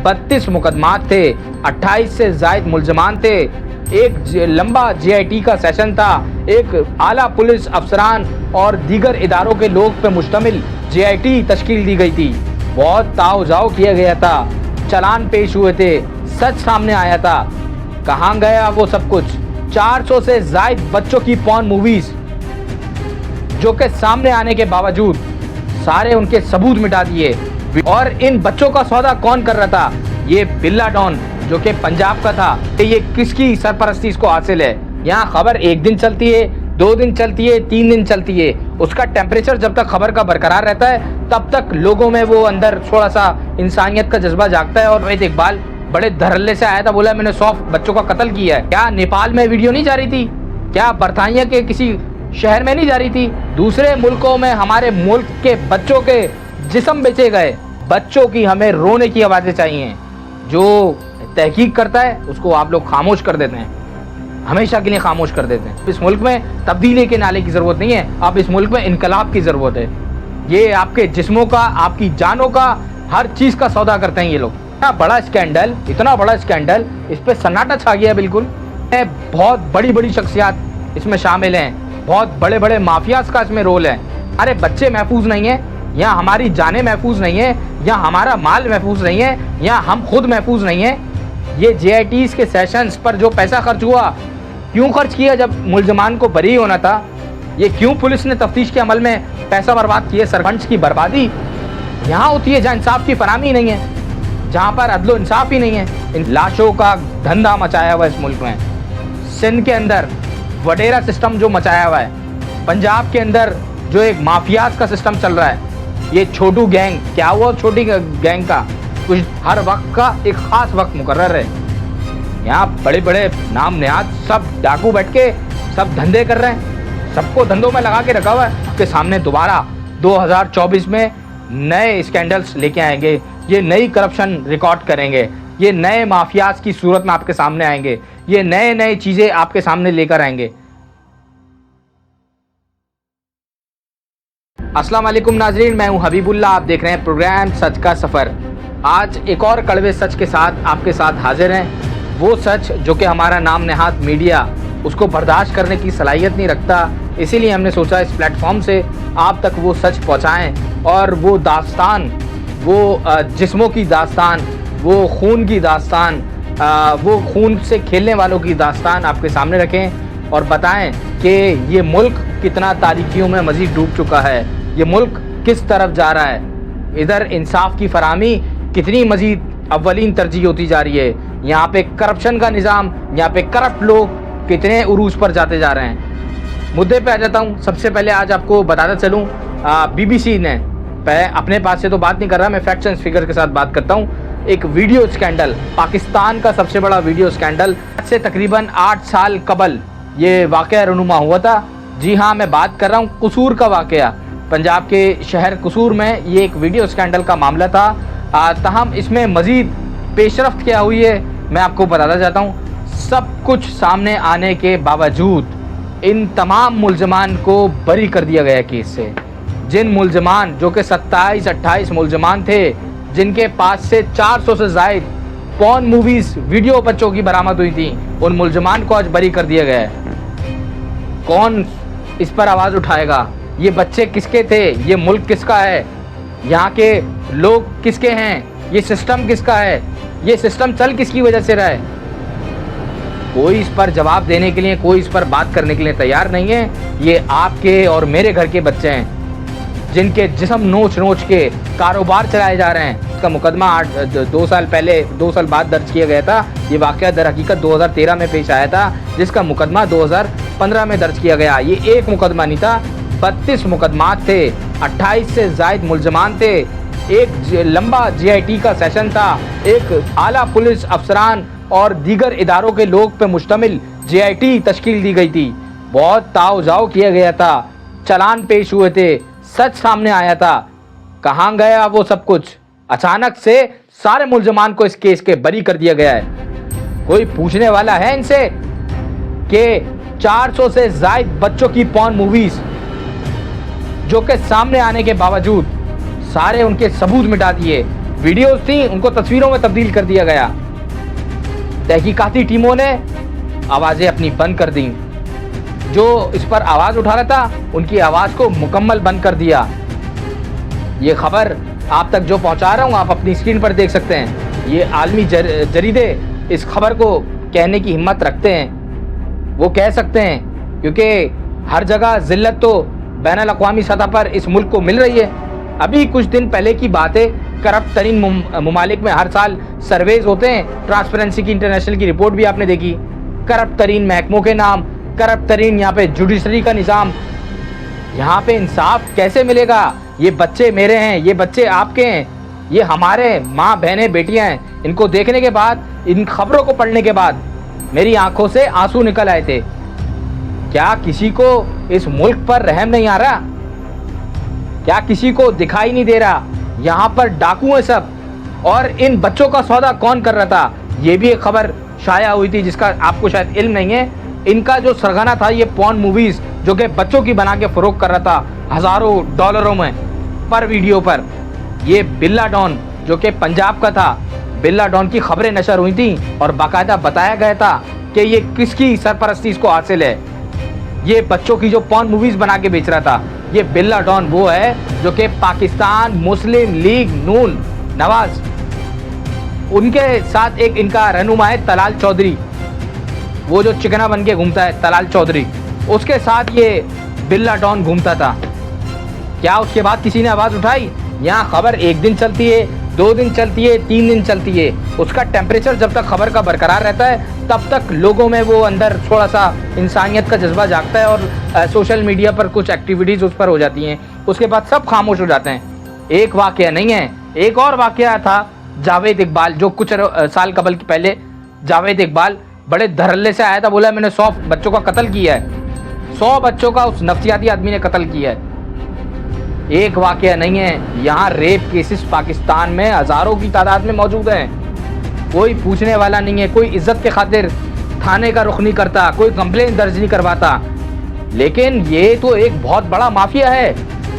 32 मुकदमात थे, 28 से जायद मुलजमान थे, एक लंबा JIT का सेशन था, एक आला पुलिस अफसरान और दीगर इदारों के लोग पे मुश्तमिल JIT तश्कील दी गई थी। बहुत ताव जाव किया गया था, चालान पेश हुए थे, सच सामने आया था। कहाँ गया वो सब कुछ? 400 से जायद बच्चों की पॉर्न मूवीज जो कि सामने आने के बावजूद सारे उनके सबूत मिटा दिए। और इन बच्चों का सौदा कौन कर रहा था? ये बिल्ला डॉन जो कि पंजाब का था। ये किसकी सरपरस्ती इसको हासिल है? यहाँ खबर एक दिन चलती है, 2 दिन चलती है, 3 दिन चलती है। उसका टेम्परेचर जब तक खबर का बरकरार रहता है तब तक लोगों में वो अंदर थोड़ा सा इंसानियत का जज्बा जागता है। और वहीद इकबाल बड़े धड़ल्ले से आया था, बोला मैंने 100 बच्चों का कत्ल किया है। क्या नेपाल में वीडियो नहीं जा रही थी? क्या बरतानिया के किसी शहर में नहीं जा रही थी? दूसरे मुल्कों में हमारे मुल्क के बच्चों के जिस्म बेचे गए। बच्चों की हमें रोने की आवाज़ें चाहिए। जो तहकीक करता है उसको आप लोग खामोश कर देते हैं, हमेशा के लिए खामोश कर देते हैं। इस मुल्क में तब्दीली के नाले की ज़रूरत नहीं है, अब इस मुल्क में इनकलाब की ज़रूरत है। ये आपके जिस्मों का, आपकी जानों का, हर चीज़ का सौदा करते हैं ये लोग। इतना बड़ा स्कैंडल, इतना बड़ा स्कैंडल, इस पर सन्नाटा छा गया बिल्कुल। बहुत बड़ी बड़ी शख्सियात इसमें शामिल हैं, बहुत बड़े बड़े माफियाज का इसमें रोल है। अरे बच्चे महफूज नहीं है, यहाँ हमारी जानें महफूज नहीं है, यहाँ हमारा माल महफूज नहीं है, यहाँ हम खुद महफूज नहीं है। ये JITs के सेशंस पर जो पैसा खर्च हुआ, क्यों खर्च किया जब मुलजमान को बरी होना था? ये क्यों पुलिस ने तफ्तीश के अमल में पैसा बर्बाद किए? सरपंच की बर्बादी यहाँ होती है जहाँ इंसाफ की फराहमी नहीं है, जहाँ पर अदलो इंसाफ ही नहीं है। इन लाशों का धंधा मचाया हुआ इस मुल्क में। सिंध के अंदर वडेरा सिस्टम जो मचाया हुआ है, पंजाब के अंदर जो एक माफियाज का सिस्टम चल रहा है, ये छोटू गैंग, क्या हुआ छोटी गैंग का? कुछ हर वक्त का एक ख़ास वक्त मुकर्रर है। यहाँ बड़े बड़े नाम नेहाद सब डाकू बैठ के सब धंधे कर रहे हैं, सबको धंधों में लगा के रखा हुआ है। आपके सामने दोबारा 2024 में नए स्कैंडल्स लेके आएंगे, ये नई करप्शन रिकॉर्ड करेंगे, ये नए माफियाज की सूरत में आपके सामने आएंगे, ये नए चीज़ें आपके सामने लेकर आएंगे। अस्सलाम वालेकुम नाजरीन, मैं हूं हबीबुल्लाह, आप देख रहे हैं प्रोग्राम सच का सफ़र। आज एक और कड़वे सच के साथ आपके साथ हाजिर हैं। वो सच जो कि हमारा नाम नेहाद मीडिया उसको बर्दाश्त करने की सलाहियत नहीं रखता, इसीलिए हमने सोचा इस प्लेटफॉर्म से आप तक वो सच पहुंचाएं और वो दास्तान, वो जिस्मों की दास्तान, वो खून की दास्तान, वो खून से खेलने वालों की दास्तान आपके सामने रखें और बताएं कि ये मुल्क कितना तारीकियों में मज़ीद डूब चुका है, ये मुल्क किस तरफ जा रहा है, इधर इंसाफ की फराहमी कितनी मज़ीद अव्वलीन तरजीह होती जा रही है, यहाँ पे करप्शन का निज़ाम, यहाँ पे करप्ट लोग कितने उरूज पर जाते जा रहे हैं। मुद्दे पे आ जाता हूँ। सबसे पहले आज आपको बताता चलूँ, BBC ने, अपने पास से तो बात नहीं कर रहा मैं, फैक्ट्स एंड फिगर के साथ बात करता हूँ। एक वीडियो स्कैंडल, पाकिस्तान का सबसे बड़ा वीडियो स्कैंडल, से तकरीबन 8 साल कबल ये वाक़या रुनुमा हुआ था। जी हाँ, मैं बात कर रहा हूँ कसूर का वाक़या। पंजाब के शहर कसूर में ये एक वीडियो स्कैंडल का मामला था। ताहम इसमें मज़ीद पेशरफ्त क्या हुई है मैं आपको बताता जाता हूँ। सब कुछ सामने आने के बावजूद इन तमाम मुलजमान को बरी कर दिया गया केस से। जिन मुलजमान जो कि 27-28 मुलजमान थे, जिनके पास से 400 से ज़ायद पॉर्न मूवीज़ वीडियो बच्चों की बरामद हुई थी, उन मुलजमान को आज बरी कर दिया गया है। कौन इस पर आवाज़ उठाएगा? ये बच्चे किसके थे? ये मुल्क किसका है? यहाँ के लोग किसके हैं? ये सिस्टम किसका है? ये सिस्टम चल किसकी वजह से रहा है? कोई इस पर जवाब देने के लिए, कोई इस पर बात करने के लिए तैयार नहीं है। ये आपके और मेरे घर के बच्चे हैं जिनके जिस्म नोच नोच के कारोबार चलाए जा रहे हैं। इसका मुकदमा 2 साल पहले, 2 साल बाद दर्ज किया गया था। ये वाक़या दर हकीकत 2013 में पेश आया था, जिसका मुकदमा 2015 में दर्ज किया गया। ये एक मुकदमा नहीं था, 32 मुकदमात थे, 28 से ज़ायद मुलजमान थे, एक लंबा JIT का सेशन था, एक आला पुलिस अफसरान और दीगर इदारों के लोग पे मुश्तमिल JIT तश्कील दी गई थी। बहुत ताव जाव किया गया था, चालान पेश हुए थे, सच सामने आया था। कहाँ गया वो सब कुछ? अचानक से सारे मुलजमान को इस केस के बरी कर दिया गया है। कोई पूछने वाला है इनसे कि 400 से ज़ायद बच्चों की पॉर्न मूवीज़ जो कि सामने आने के बावजूद सारे उनके सबूत मिटा दिए, वीडियोस थी उनको तस्वीरों में तब्दील कर दिया गया। तहकीकाती टीमों ने आवाज़ें अपनी बंद कर दी। जो इस पर आवाज़ उठा रहा था उनकी आवाज़ को मुकम्मल बंद कर दिया। ये खबर आप तक जो पहुंचा रहा हूं आप अपनी स्क्रीन पर देख सकते हैं। ये आलमी जरीदे इस खबर को कहने की हिम्मत रखते हैं। वो कह सकते हैं क्योंकि हर जगह जिल्लत तो बैनुल अक़वामी सतह पर इस मुल्क को मिल रही है। अभी कुछ दिन पहले की बात है, करप्ट तरीन ममालिक में हर साल सर्वेज होते हैं। ट्रांसपेरेंसी की इंटरनेशनल की रिपोर्ट भी आपने देखी। करप्ट तरीन महकमों के नाम, करप्ट तरीन यहाँ पे जुडिशरी का निज़ाम। यहाँ पे इंसाफ कैसे मिलेगा? ये बच्चे मेरे हैं, ये बच्चे आपके हैं, ये हमारे माँ बहनें बेटियाँ हैं। इनको देखने के बाद, इन खबरों को पढ़ने के बाद मेरी आंखों से आंसू निकल आए थे। क्या किसी को इस मुल्क पर रहम नहीं आ रहा? क्या किसी को दिखाई नहीं दे रहा यहाँ पर डाकू हैं सब? और इन बच्चों का सौदा कौन कर रहा था? ये भी एक खबर शाया हुई थी जिसका आपको शायद इल्म नहीं है। इनका जो सरगना था ये पॉर्न मूवीज जो कि बच्चों की बना के फरोख्त कर रहा था हज़ारों डॉलरों में पर वीडियो पर। ये बिल्ला डॉन जो कि पंजाब का था, बिल्ला डॉन की खबरें नशर हुई थी और बाकायदा बताया गया था कि ये किसकी सरपरस्ती इसको हासिल है। ये बच्चों की जो पॉर्न मूवीज बना के बेच रहा था, ये बिल्ला डॉन वो है जो कि पाकिस्तान मुस्लिम लीग नून नवाज, उनके साथ एक इनका रहनुमा है तलाल चौधरी, वो जो चिकना बन के घूमता है तलाल चौधरी, उसके साथ ये बिल्ला डॉन घूमता था। क्या उसके बाद किसी ने आवाज़ उठाई? यहाँ खबर एक दिन चलती है, 2 दिन चलती है, 3 दिन चलती है। उसका टेम्परेचर जब तक खबर का बरकरार रहता है तब तक लोगों में वो अंदर थोड़ा सा इंसानियत का जज्बा जागता है और सोशल मीडिया पर कुछ एक्टिविटीज़ उस पर हो जाती हैं। उसके बाद सब खामोश हो जाते हैं। एक वाक़या नहीं है, एक और वाक़या था जावेद इकबाल, जो कुछ साल कबल पहले जावेद इकबाल बड़े धड़ल्ले से आया था, बोला मैंने 100 बच्चों का कत्ल किया है। 100 बच्चों का उस नफ्सियाती आदमी ने कत्ल किया है। एक वाक़या नहीं है, यहाँ रेप केसेस पाकिस्तान में हज़ारों की तादाद में मौजूद हैं। कोई पूछने वाला नहीं है, कोई इज्जत के खातिर थाने का रुख नहीं करता, कोई कंप्लेंट दर्ज नहीं करवाता। लेकिन ये तो एक बहुत बड़ा माफिया है।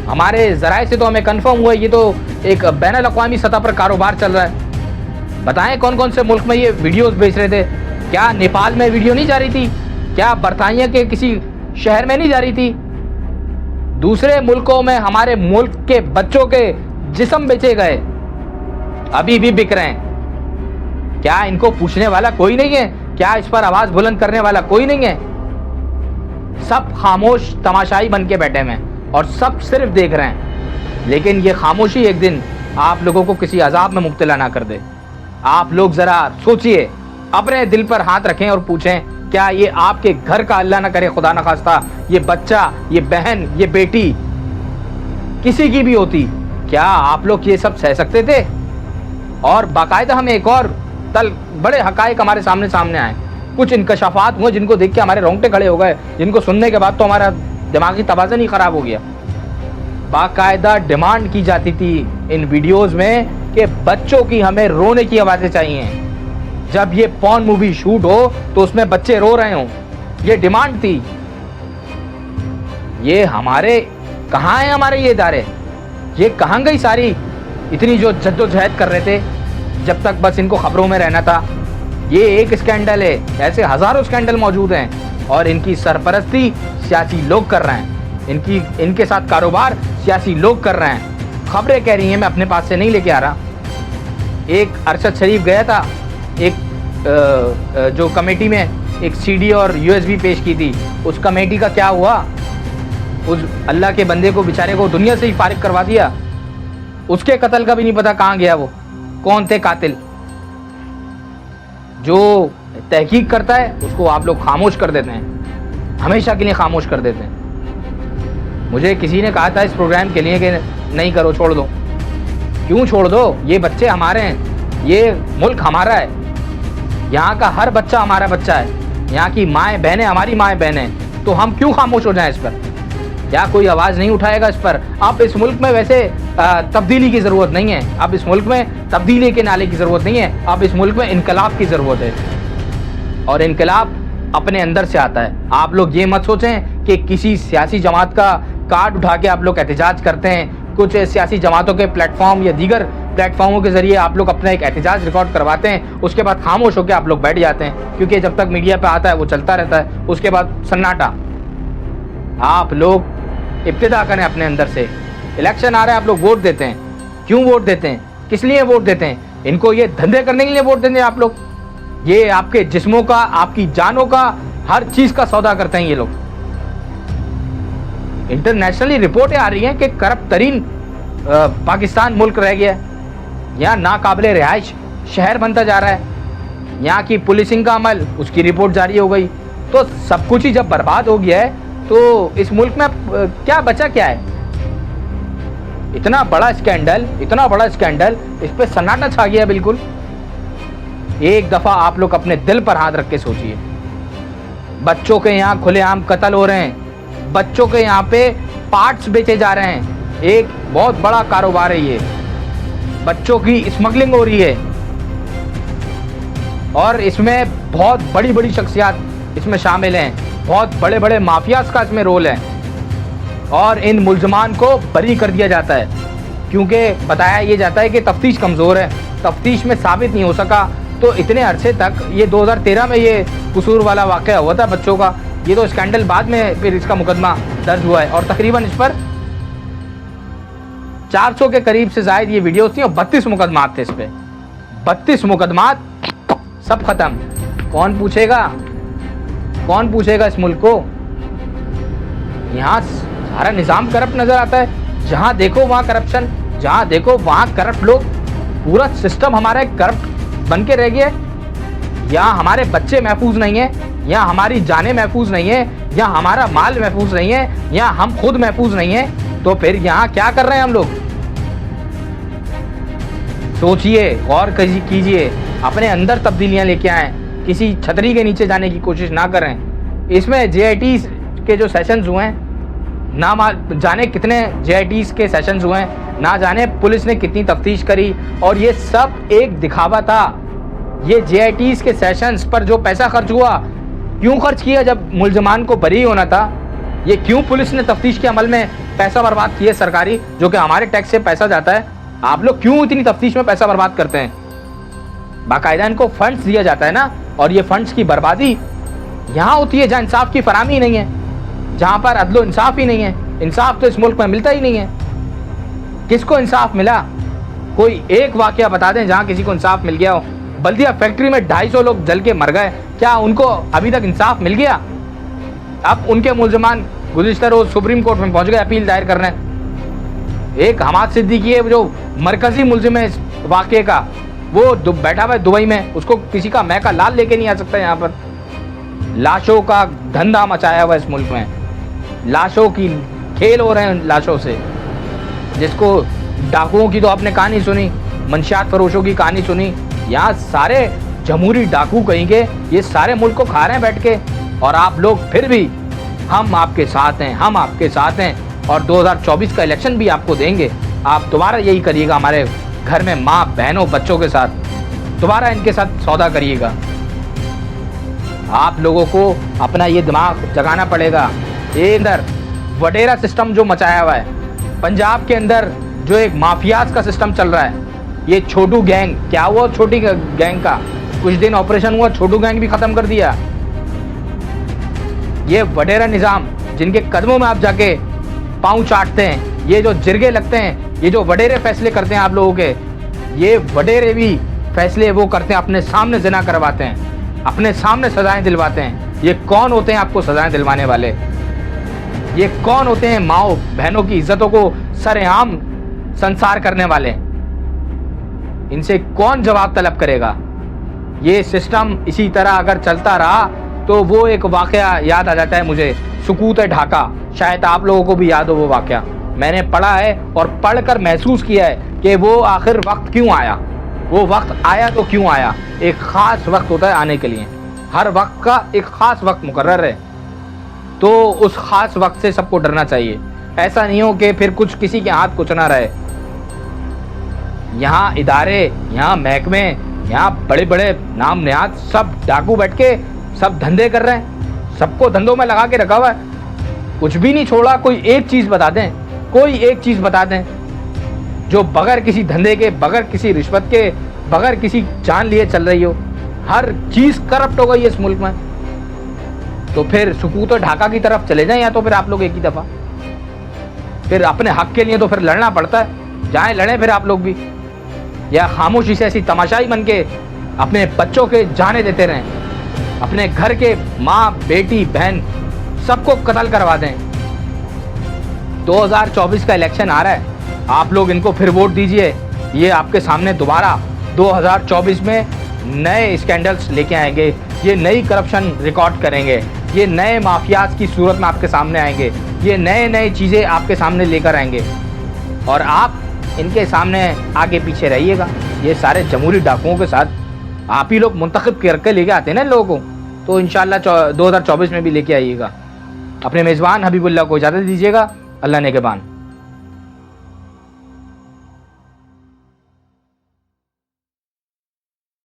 हमारे ज़राए से तो हमें कंफर्म हुआ ये तो एक बैनुल अक़वामी सतह पर कारोबार चल रहा है। बताएं कौन कौन से मुल्क में ये वीडियोस बेच रहे थे? क्या नेपाल में वीडियो नहीं जा रही थी? क्या बरतानिया के किसी शहर में नहीं जा रही थी? दूसरे मुल्कों में हमारे मुल्क के बच्चों के जिस्म बेचे गए, अभी भी बिक रहे हैं। क्या इनको पूछने वाला कोई नहीं है? क्या इस पर आवाज़ बुलंद करने वाला कोई नहीं है? सब खामोश तमाशाई बन के बैठे हैं और सब सिर्फ देख रहे हैं। लेकिन ये खामोशी एक दिन आप लोगों को किसी अजाब में मुब्तला ना कर दे। आप लोग ज़रा सोचिए, अपने दिल पर हाथ रखें और पूछें, क्या ये आपके घर का अल्लाह ना करे खुदा न खास्ता ये बच्चा, ये बहन, ये बेटी किसी की भी होती, क्या आप लोग ये सब सह सकते थे? और बाकायदा हमें एक और बड़े हकायक हमारे सामने आए। कुछ इंकशाफात हुए जिनको देख के हमारे रोंगटे खड़े हो गए, जिनको सुनने के बाद तो हमारा दिमागी तवाज़ुन ही ख़राब हो गया। बाकायदा डिमांड की जाती थी इन वीडियोज़ में कि बच्चों की हमें रोने की आवाज़ें चाहिए। जब ये पॉर्न मूवी शूट हो तो उसमें बच्चे रो रहे हों, ये डिमांड थी। ये हमारे कहाँ हैं हमारे ये इदारे? ये कहाँ गई सारी इतनी जो जद्दोजहद कर रहे थे जब तक बस इनको खबरों में रहना था? ये एक स्कैंडल है, ऐसे हज़ारों स्कैंडल मौजूद हैं और इनकी सरपरस्ती सियासी लोग कर रहे हैं। इनके साथ कारोबार सियासी लोग कर रहे हैं। खबरें कह रही हैं, मैं अपने पास से नहीं लेके आ रहा। एक अरशद शरीफ गया था, एक जो कमेटी में एक CD और USB पेश की थी, उस कमेटी का क्या हुआ? उस अल्लाह के बंदे को बेचारे को दुनिया से ही फारिग करवा दिया। उसके कत्ल का भी नहीं पता कहाँ गया, वो कौन थे कातिल। जो तहकीक करता है उसको आप लोग खामोश कर देते हैं, हमेशा के लिए खामोश कर देते हैं। मुझे किसी ने कहा था इस प्रोग्राम के लिए कि नहीं करो, छोड़ दो। क्यों छोड़ दो? ये बच्चे हमारे हैं, ये मुल्क हमारा है, यहाँ का हर बच्चा हमारा बच्चा है, यहाँ की माएँ बहनें हमारी माएँ बहनें, तो हम क्यों खामोश हो जाएं इस पर? क्या कोई आवाज़ नहीं उठाएगा इस पर? अब इस मुल्क में वैसे तब्दीली की ज़रूरत नहीं है, अब इस मुल्क में तब्दीली के नाले की ज़रूरत नहीं है, अब इस मुल्क में इनकलाब की ज़रूरत है। और इनकलाब अपने अंदर से आता है। आप लोग ये मत सोचें कि किसी सियासी जमात का कार्ड उठा के आप लोग एहतजाज करते हैं, कुछ सियासी जमातों के प्लेटफॉर्म या दीगर प्लेटफॉर्मों के जरिए आप लोग अपना एक एहतजाज रिकॉर्ड करवाते हैं, उसके बाद खामोश होकर आप लोग बैठ जाते हैं, क्योंकि जब तक मीडिया पे आता है वो चलता रहता है, उसके बाद सन्नाटा। आप लोग इब्तिदा करें अपने अंदर से। इलेक्शन आ रहा है, आप लोग वोट देते हैं, क्यों वोट देते हैं, किस लिए वोट देते हैं? इनको ये धंधे करने के लिए वोट देते हैं आप लोग। ये आपके जिस्मों का, आपकी जानों का, हर चीज का सौदा करते हैं ये लोग। इंटरनेशनली रिपोर्टें आ रही हैं कि करप्ट तरीन पाकिस्तान मुल्क रह गया है, यहाँ नाकाबिले रिहाइश शहर बनता जा रहा है, यहाँ की पुलिसिंग का अमल, उसकी रिपोर्ट जारी हो गई। तो सब कुछ ही जब बर्बाद हो गया है तो इस मुल्क में क्या बचा क्या है? इतना बड़ा स्कैंडल, इस पे सन्नाटा छा गया बिल्कुल। एक दफा आप लोग अपने दिल पर हाथ रख के सोचिए। बच्चों के यहाँ खुलेआम कत्ल हो रहे हैं, बच्चों के यहाँ पे पार्ट्स बेचे जा रहे हैं, एक बहुत बड़ा कारोबार है ये। बच्चों की स्मगलिंग हो रही है और इसमें बहुत बड़ी बड़ी शख्सियत इसमें शामिल हैं, बहुत बड़े बड़े माफियाज का इसमें रोल है और इन मुल्जमान को बरी कर दिया जाता है, क्योंकि बताया ये जाता है कि तफ्तीश कमज़ोर है, तफ्तीश में साबित नहीं हो सका। तो इतने अरसे तक, ये 2013 में ये कसूर वाला वाक़या हुआ था बच्चों का, ये तो स्कैंडल बाद में फिर इसका मुकदमा दर्ज हुआ है और तकरीबन इस पर 400 के करीब से ज़ायद ये वीडियोस थी और 32 मुकदमात थे इस पर। 32 मुकदमात, सब खत्म। कौन पूछेगा इस मुल्क को? यहाँ सारा निज़ाम करप्ट नज़र आता है, जहाँ देखो वहाँ करप्शन, जहाँ देखो वहाँ करप्ट लोग, पूरा सिस्टम हमारा करप्ट बन के रह गया। यहाँ हमारे बच्चे महफूज नहीं है, यहाँ हमारी जानें महफूज नहीं है, यहाँ हमारा माल महफूज नहीं है, यहाँ हम खुद महफूज नहीं है। तो फिर यहाँ क्या कर रहे हैं हम लोग? सोचिए, गौर कीजिए, अपने अंदर तब्दीलियाँ लेके आएँ, किसी छतरी के नीचे जाने की कोशिश ना करें। इसमें JIT के जो सेशंस हुए हैं, ना जाने कितने JITs के सेशंस हुए हैं, ना जाने पुलिस ने कितनी तफ्तीश करी, और ये सब एक दिखावा था। ये JITs के सेशंस पर जो पैसा खर्च हुआ, क्यों खर्च किया? जब मुल्जमान को बरी होना था, ये क्यों पुलिस ने तफ्तीश के अमल में पैसा बर्बाद किया सरकारी, जो कि हमारे टैक्स से पैसा जाता है? आप लोग क्यों इतनी तफ्तीश में पैसा बर्बाद करते हैं? बाकायदा इनको फंड्स दिया जाता है ना, और ये फंड्स की बर्बादी यहाँ होती है जहाँ इंसाफ की फराहमी ही नहीं है, जहाँ पर अदलो इंसाफ ही नहीं है। इंसाफ तो इस मुल्क में मिलता ही नहीं है। किसको इंसाफ मिला? कोई एक वाकया बता दें जहाँ किसी को इंसाफ मिल गया हो। बल्दिया फैक्ट्री में 250 लोग जल के मर गए, क्या उनको अभी तक इंसाफ मिल गया? अब उनके मुल्जमान गुज़िश्ता रोज सुप्रीम कोर्ट में पहुँच गए अपील दायर करने। एक हमाद सिद्दीकी है जो मरकजी मुल्जिम है इस वाक़े का, वो बैठा हुआ है दुबई में, उसको किसी का मैं का लाल लेके नहीं आ सकता। यहाँ पर लाशों का धंधा मचाया हुआ इस मुल्क में, लाशों की खेल हो रहे हैं लाशों से। जिसको डाकुओं की तो आपने कहानी सुनी, मंशियात फरोशों की कहानी सुनी, यहाँ सारे जमहूरी डाकू कहेंगे, ये सारे मुल्क को खा रहे हैं बैठ के, और आप लोग फिर भी हम आपके साथ हैं, हम आपके साथ हैं, और 2024 का इलेक्शन भी आपको देंगे। आप दोबारा यही करिएगा, हमारे घर में माँ बहनों बच्चों के साथ दोबारा इनके साथ सौदा करिएगा। आप लोगों को अपना ये दिमाग जगाना पड़ेगा। ये अंदर वडेरा सिस्टम जो मचाया हुआ है पंजाब के अंदर, जो एक माफियाज का सिस्टम चल रहा है, ये छोटू गैंग, क्या हुआ छोटी गैंग का? कुछ दिन ऑपरेशन हुआ, छोटू गैंग भी खत्म कर दिया। ये वडेरा निज़ाम जिनके कदमों में आप जाके पाँव चाटते हैं, ये जो जिरगे लगते हैं, ये जो वडेरे फैसले करते हैं आप लोगों के, ये वडेरे भी फैसले वो करते हैं, अपने सामने जिना करवाते हैं, अपने सामने सजाएं दिलवाते हैं। ये कौन होते हैं आपको सजाएं दिलवाने वाले? ये कौन होते हैं माओ बहनों की इज्जतों को सरेआम संसार करने वाले? इनसे कौन जवाब तलब करेगा? ये सिस्टम इसी तरह अगर चलता रहा तो वो एक वाकया याद आ जाता है मुझे, सुकूत ढाका। शायद आप लोगों को भी याद हो वो वाकया। मैंने पढ़ा है और पढ़कर महसूस किया है कि वो आखिर वक्त क्यों आया। वो वक्त आया तो क्यों आया? एक ख़ास वक्त होता है आने के लिए, हर वक्त का एक ख़ास वक्त मुकर्रर है, तो उस ख़ास वक्त से सबको डरना चाहिए। ऐसा नहीं हो कि फिर कुछ किसी के हाथ कुछ ना रहे। यहाँ इदारे, यहाँ महकमे, यहाँ बड़े बड़े नाम नेहाद सब डाकू बैठ के सब धंधे कर रहे हैं, सबको धंधों में लगा के रखा हुआ है, कुछ भी नहीं छोड़ा। कोई एक चीज़ बता दें, कोई एक चीज़ बता दें जो बगैर किसी धंधे के, बगैर किसी रिश्वत के, बगैर किसी जान लिए चल रही हो। हर चीज़ करप्ट हो गई है इस मुल्क में। तो फिर सुकूत और ढाका की तरफ चले जाएं, या तो फिर आप लोग एक ही दफ़ा। फिर अपने हक के लिए तो फिर लड़ना पड़ता है, जाएं लड़ें फिर आप लोग भी। या खामोशी से ऐसी तमाशाई बन के अपने बच्चों के जाने देते रहें, अपने घर के माँ, बेटी, बहन सबको कत्ल करवा दें। 2024 का इलेक्शन आ रहा है, आप लोग इनको फिर वोट दीजिए। ये आपके सामने दोबारा 2024 में नए स्कैंडल्स लेके आएंगे, ये नई करप्शन रिकॉर्ड करेंगे, ये नए माफियाज की सूरत में आपके सामने आएंगे, ये नए चीज़ें आपके सामने लेकर आएंगे और आप इनके सामने आगे पीछे रहिएगा। ये सारे जमहूरी डाकुओं के साथ आप ही लोग मुंतखब करके लेके आते हैं ना लोगों को, तो इंशाल्लाह 2024 में भी लेके आइएगा। अपने मेज़बान हबीबुल्लाह को इजाज़त दीजिएगा। अल्लाह नेगहबान।